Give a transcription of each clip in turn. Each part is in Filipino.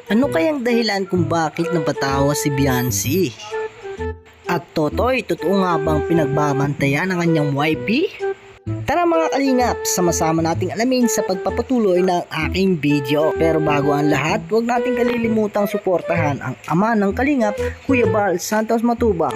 Ano kayang dahilan kung bakit napatawa si Beyonce? At Totoy, totoo nga bang pinagbabantayan ng kanyang wifey? Tara mga kalingap, sama-sama nating alamin sa pagpapatuloy ng aking video. Pero bago ang lahat, huwag nating kalilimutang suportahan ang ama ng kalingap, Kuya Bal Santos Matubang.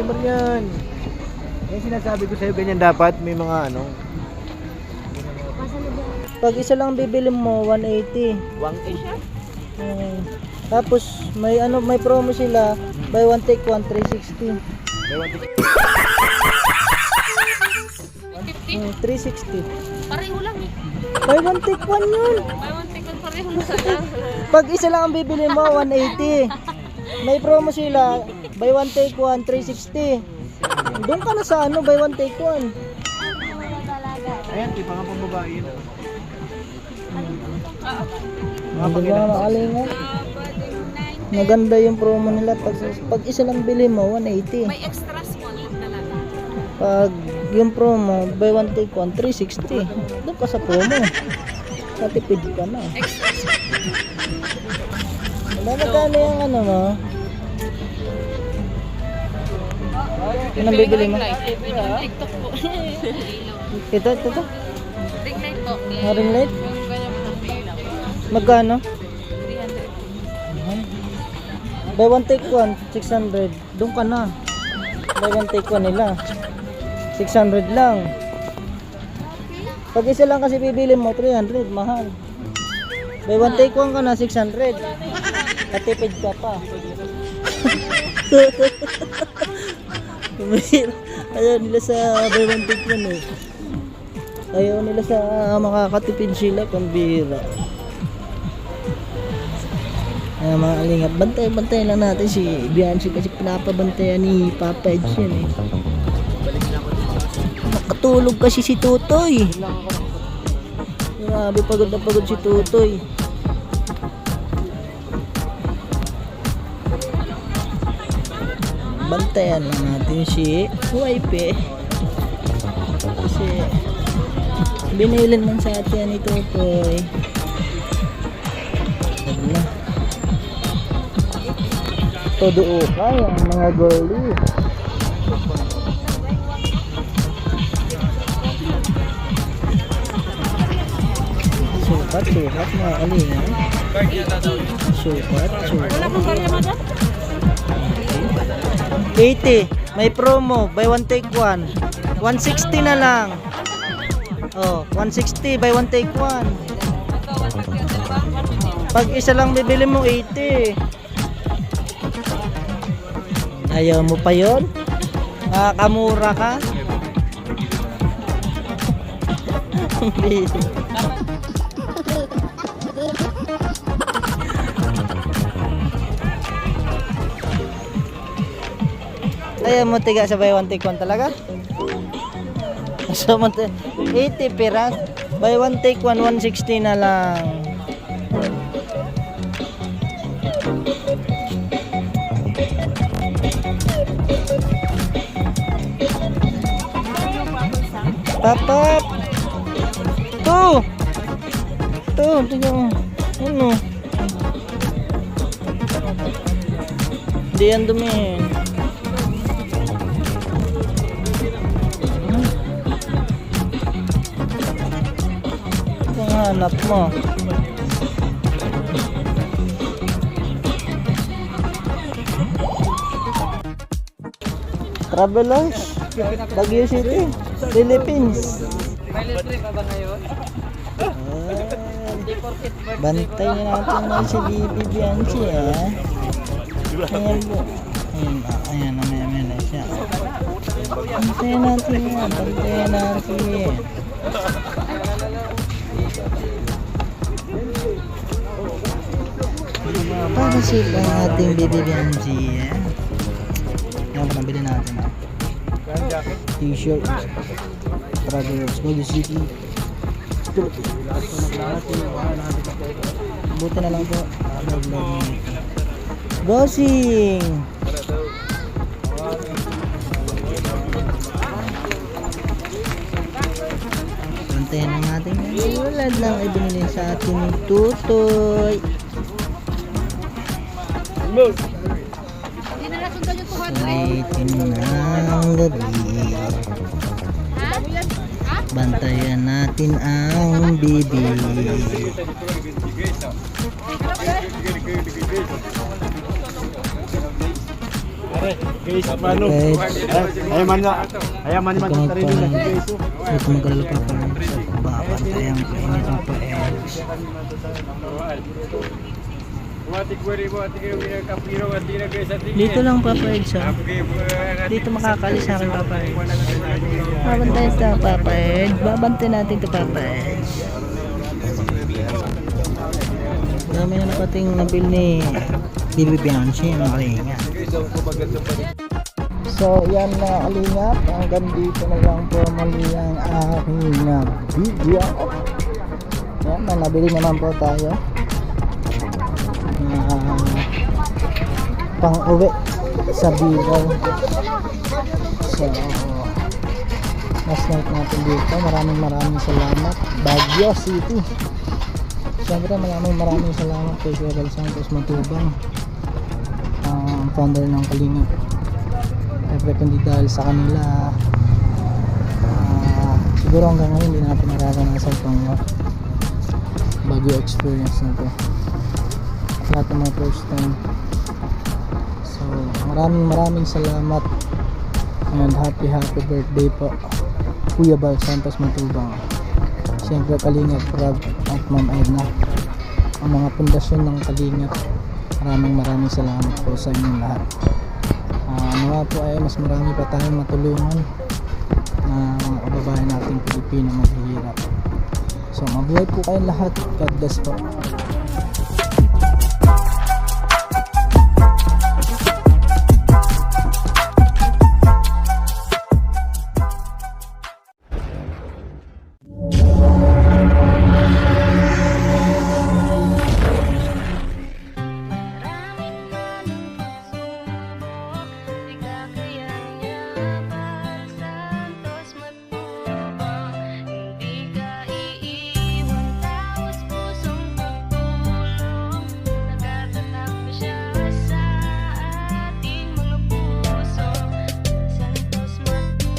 timer yan. Yung sinasabi ko sa'yo, ganyan dapat. May mga ano. Pag isa lang bibili mo, 180. Wang siya? Tapos may may promo sila, buy one take one 360. May 150. 360. Pareho lang eh. Buy one take one yun. Buy one take one, pareho lang. Pag isa lang ang bibili mo, 180. May promo sila, buy one take one 360. Doon ka na sa buy one take one. Ayan, di pa nga pambabae yun. Hindi ba makalingan? Maganda yung promo nila. Pag isa lang bili mo, 180. May extra small talaga. Pag yung promo, buy one take one 360. Doon ka sa promo. Katipid ka na. Extra small. Wala na kano yung mo? Anong bibili mo? TikTok po. Ito. Ring light po. Ring light? Yung ganyan po ng ilaw. Magkano? 300. Buy one take one, 600. Doon ka na. Buy one take one nila. 600 lang. Pag isa lang kasi bibili mo, 300. Mahal. Buy one take one ka na, 600. Katipid ka pa. Ayaw nila sa buy one take one eh. Ayaw nila sa makakatipid sila, pambira. Mga kalingap, bantay lang natin si Bianchi kasi pinapabantayan ni Papa Eds yun eh. Nakatulog kasi si Tutoy. Grabe, pagod na pagod si Tutoy. Bantayan lang natin si Wipe kasi binilin man sa atin ni Tutoy. Wala. Todo okay ang mga girlie. Sukat mga kalingan. Sukat. Wala pong barya mo dyan? 80. May promo. Buy one take one. 160 na lang. Oh, 160. Buy one take one. Pag isa lang bibili mo, 80. Ayaw mo pa yon? Kamura ka? Ayaw mo tiga sa buy one take one talaga? So, 80 piras. Buy one take one, 160 na lang. Papap. Tingnan mo. Ano? Hindi yan dumi. Kung hanap mo. Travelers, Baguio City, Philippines. Bantay natin na si Bibi Bianchi Ayan po. Ayan na siya. Bantayan natin yan. Para sila ating Bibi Bianchi Ayan pa nabili natin T-shirt Travelers Baguio City. Buti na lang po. Bossing! Pantayan na natin. Wala lang ibinili sa atin ni Tutoy. Hindi na nasundan yung 200. Sulitin ng gabi. Bantayan natin ang bibi. Guys, paano? Okay. Ayaman naman Ito ang tarili pa. na guys. Huwag ka mag-alala pa pa. Babantayan ko inyo ng paeds. Dito lang Papa Eds ha. Dito makakalis sa akin Papa Eds. Babantayan sa Papa Eds. Babantayan natin ito Papa Eds. Dami na napating nabil ni Bibi Bianchi ang kalinga. So yan mga kalingap, hanggang dito na lang po muli ang aking video. Yan, may nabili naman po tayo. Pang uwi sa Bicol. So last night natin dito. Maraming salamat Baguio City. Siyempre maraming salamat kay Kuya Santos Matubang, founder ng Kalingap. Siyempre kundi dahil sa kanila siguro hanggang ngayon hindi natin nararanasan itong Baguio experience na to. Lahat ng mga first time. So maraming salamat and happy birthday po Kuya Bal Santos Matubang. Siyempre Kalingap Rob at Ma'am Edna, ang mga pundasyon ng Kalingap. Maraming salamat po sa inyong lahat. Nawa po ay mas marami pa tayong matulungan na mga kababayan nating Pilipino maghihirap. So mabuhay po kayong lahat. God bless po.